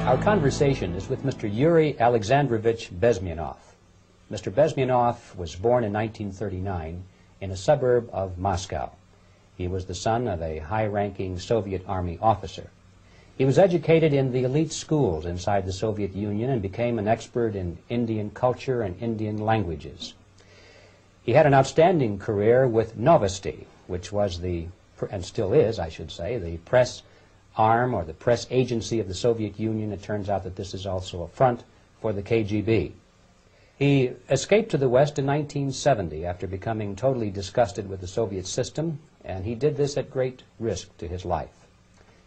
Our conversation is with Mr. Yuri Alexandrovich Bezmenov. Mr. Bezmenov was born in 1939 in a suburb of Moscow. He was the son of a high-ranking Soviet Army officer. He was educated in the elite schools inside the Soviet Union and became an expert in Indian culture and Indian languages. He had an outstanding career with Novosti, which was the, and still is, I should say, the press arm or the press agency of the Soviet Union. It turns out that this is also a front for the KGB. He escaped to the West in 1970 after becoming totally disgusted with the Soviet system, and he did this at great risk to his life.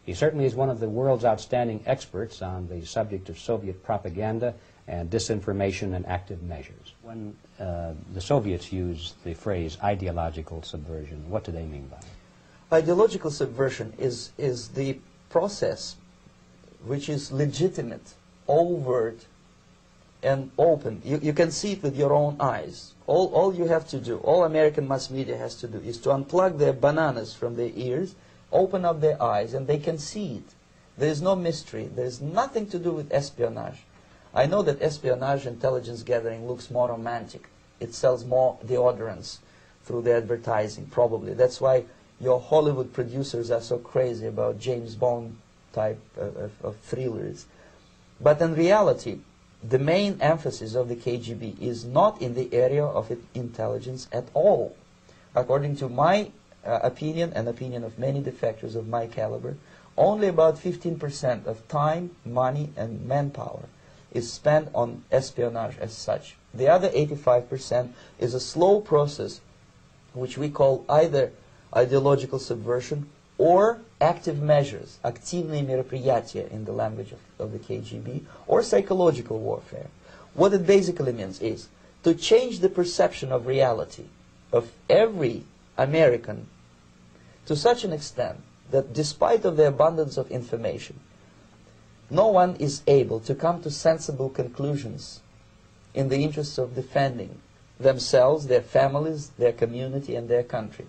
He certainly is one of the world's outstanding experts on the subject of Soviet propaganda and disinformation and active measures. When the Soviets use the phrase ideological subversion, what do they mean by it? Ideological subversion is the process which is legitimate, overt, and open. You can see it with your own eyes. All you have to do, all American mass media has to do, is to unplug their bananas from their ears, open up their eyes, and they can see it. There is no mystery. There is nothing to do with espionage. I know that espionage intelligence gathering looks more romantic. It sells more deodorants through the advertising, probably. That's why your Hollywood producers are so crazy about James Bond type of thrillers. But in reality, the main emphasis of the KGB is not in the area of intelligence at all. According to my opinion and opinion of many defectors of my caliber, only about 15% of time, money, and manpower is spent on espionage as such. The other 85% is a slow process which we call either ideological subversion or active measures, активные мероприятия in the language of the KGB, or psychological warfare. What it basically means is to change the perception of reality of every American to such an extent that despite of the abundance of information, no one is able to come to sensible conclusions in the interests of defending themselves, their families, their community, and their country.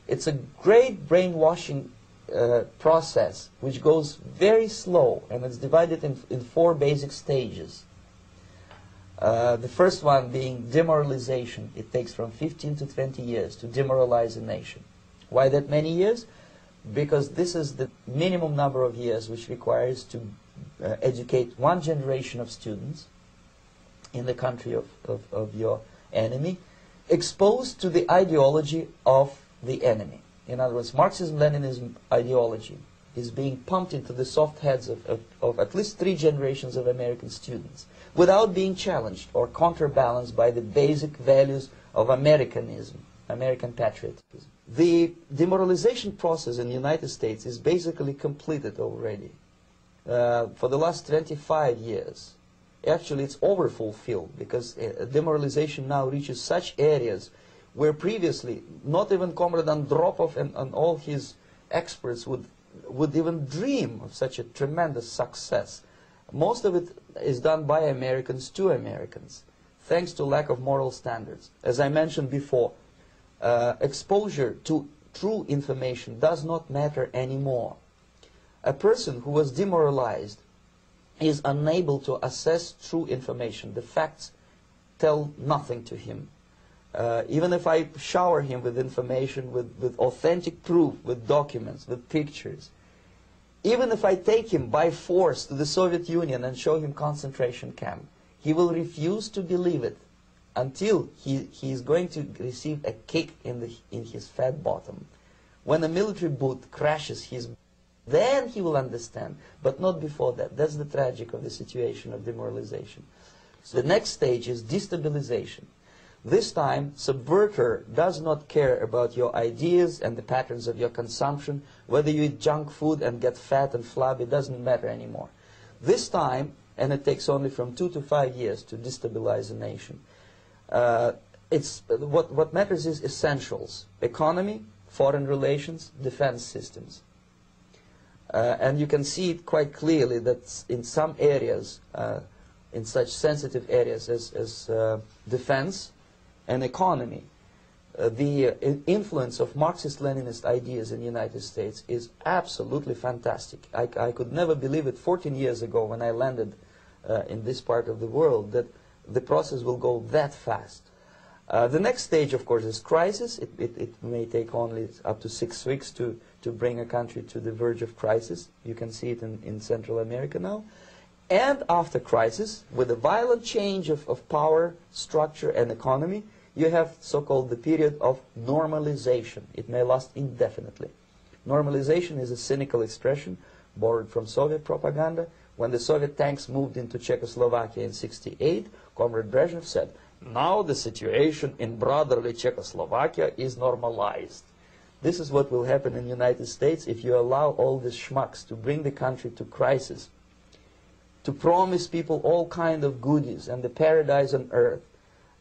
It's a great brainwashing process which goes very slow, and it's divided in 4 basic stages. The first one being demoralization. It takes from 15 to 20 years to demoralize a nation. Why that many years? Because this is the minimum number of years which requires to educate one generation of students in the country of your enemy, exposed to the ideology of the enemy. In other words, Marxism-Leninism ideology is being pumped into the soft heads of at least 3 generations of American students without being challenged or counterbalanced by the basic values of Americanism, American patriotism. The demoralization process in the United States is basically completed already. For the last 25 years, actually it's overfulfilled, because demoralization now reaches such areas where previously not even Comrade Andropov and all his experts would even dream of such a tremendous success. Most of it is done by Americans to Americans, thanks to lack of moral standards. As I mentioned before, exposure to true information does not matter anymore. A person who was demoralized is unable to assess true information. The facts tell nothing to him. Even if I shower him with information, with authentic proof, with documents, with pictures, even if I take him by force to the Soviet Union and show him concentration camp, he will refuse to believe it until he is going to receive a kick in his fat bottom. When a military boot crashes his, then he will understand, but not before that. That's the tragic of the situation of demoralization. So the next stage is destabilization. This time, subverter does not care about your ideas and the patterns of your consumption. Whether you eat junk food and get fat and flabby, it doesn't matter anymore. This time, and it takes only from 2 to 5 years to destabilize a nation, what matters is essentials: economy, foreign relations, defense systems. And you can see it quite clearly that in some areas, in such sensitive areas as defense and economy, the influence of Marxist-Leninist ideas in the United States is absolutely fantastic. I could never believe it 14 years ago when I landed in this part of the world that the process will go that fast. The next stage, of course, is crisis. It may take only up to 6 weeks to bring a country to the verge of crisis. You can see it in Central America now. And after crisis, with a violent change of power, structure, and economy, you have so-called the period of normalization. It may last indefinitely. Normalization is a cynical expression borrowed from Soviet propaganda. When the Soviet tanks moved into Czechoslovakia in '68, Comrade Brezhnev said, "Now the situation in brotherly Czechoslovakia is normalized." This is what will happen in the United States if you allow all these schmucks to bring the country to crisis, to promise people all kind of goodies and the paradise on earth,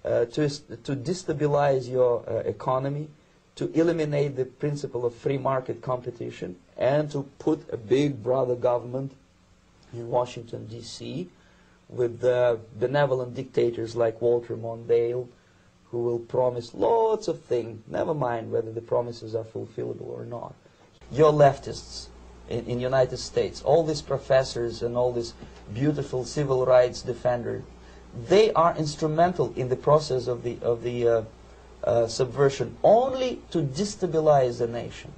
to destabilize your economy, to eliminate the principle of free market competition, and to put a big brother government in Washington, D.C., with benevolent dictators like Walter Mondale, who will promise lots of things, never mind whether the promises are fulfillable or not. Your leftists in the United States, all these professors and all these beautiful civil rights defenders, they are instrumental in the process of the subversion only to destabilize the nation.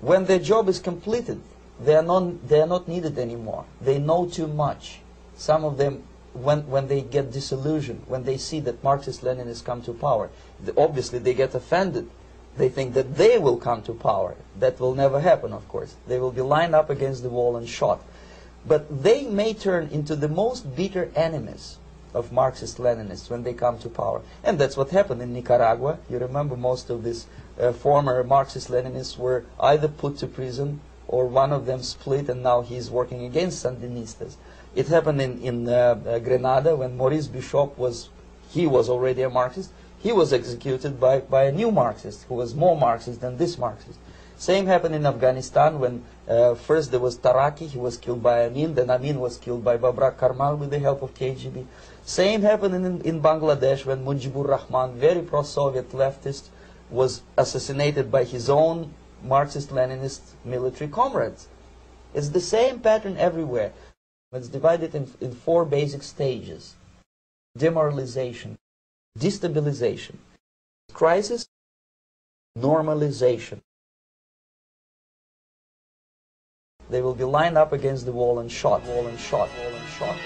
When their job is completed, they are not needed anymore. They know too much. Some of them, when they get disillusioned, when they see that Marxist-Leninists come to power, obviously they get offended. They think that they will come to power. That will never happen, of course. They will be lined up against the wall and shot. But they may turn into the most bitter enemies of Marxist-Leninists when they come to power. And that's what happened in Nicaragua. You remember most of these former Marxist-Leninists were either put to prison or one of them split, and now he's working against Sandinistas. It happened in Grenada when Maurice Bishop was already a Marxist. He was executed by a new Marxist who was more Marxist than this Marxist. Same happened in Afghanistan when first there was Taraki, he was killed by Amin, then Amin was killed by Babrak Karmal with the help of KGB. Same happened in Bangladesh when Mujibur Rahman, very pro-Soviet leftist, was assassinated by his own Marxist-Leninist military comrades. It's the same pattern everywhere. It's divided in 4 basic stages: demoralization, destabilization, crisis, normalization. They will be lined up against the wall and shot, wall and shot, wall and shot.